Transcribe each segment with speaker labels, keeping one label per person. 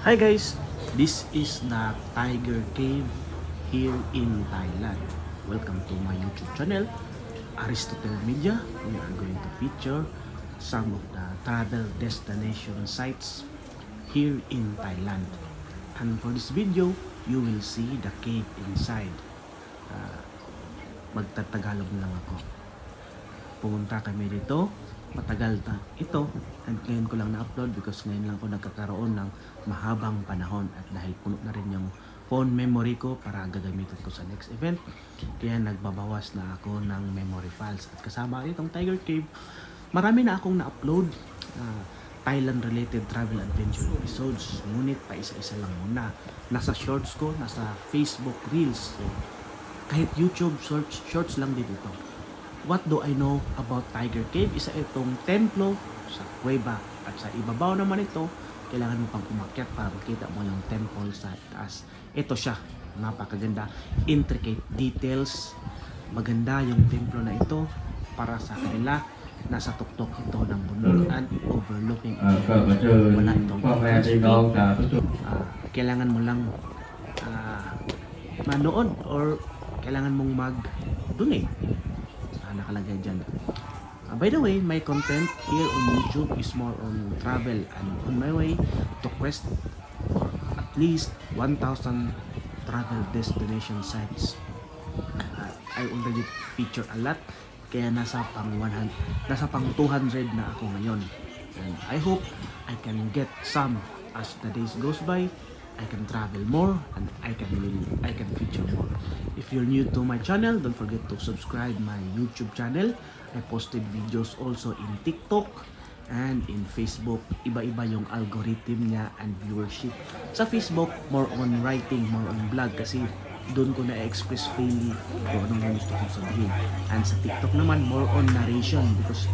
Speaker 1: Hi guys, this is the Tiger Cave here in Thailand. Welcome to my YouTube channel, Aristotle Media. We are going to feature some of the travel destination sites here in Thailand. And for this video, you will see the cave inside. Magtatagalog lang ako. Pumunta kami dito. Matagal na ito and ngayon ko lang na-upload because ngayon lang ako nagkakaroon ng mahabang panahon at dahil puno na rin yung phone memory ko para gagamitin ko sa next event, kaya nagbabawas na ako ng memory files. At kasama itong Tiger Cave, marami na akong na-upload Thailand related travel adventure episodes, ngunit pa isa-isa lang muna. Nasa shorts ko, nasa Facebook Reels, so kahit YouTube shorts lang din ito. What do I know about Tiger Cave? Isa itong templo sa kuweba at sa ibabaw naman ito, kailangan mo pang umakyat para makita mo yung temple sa taas. Ito siya, napakaganda, intricate details, maganda yung templo na ito para sa kanila. Nasa tuktok ito ng bundok and overlooking wala itong kailangan mo lang manood or kailangan mong mag-donate. Nakalagay dyan. By the way, my content here on YouTube is more on travel and on my way to quest for at least 1,000 travel destination sites. I already feature a lot, kaya nasa pang 200 na ako ngayon. And I hope I can get some as the days goes by. I can travel more and I can feature more. If you're new to my channel, don't forget to subscribe my YouTube channel. I posted videos also in TikTok and in Facebook. Iba-iba yung algorithm niya and viewership. Sa Facebook, more on writing, more on blog kasi doon ko na-express freely kung anong gusto kong sabihin. And sa TikTok naman, more on narration because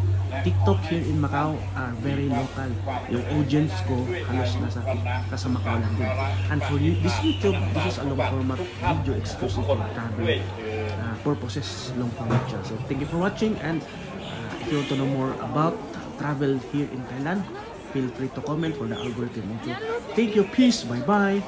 Speaker 1: TikTok here in Macau are very local. Yung audience ko halos nasa Macau lang din. And for this YouTube, this is a long format video exclusive for travel purposes, long format siya. So thank you for watching, and if you want to know more about travel here in Thailand, feel free to comment for the algorithm. Thank you, peace, bye bye.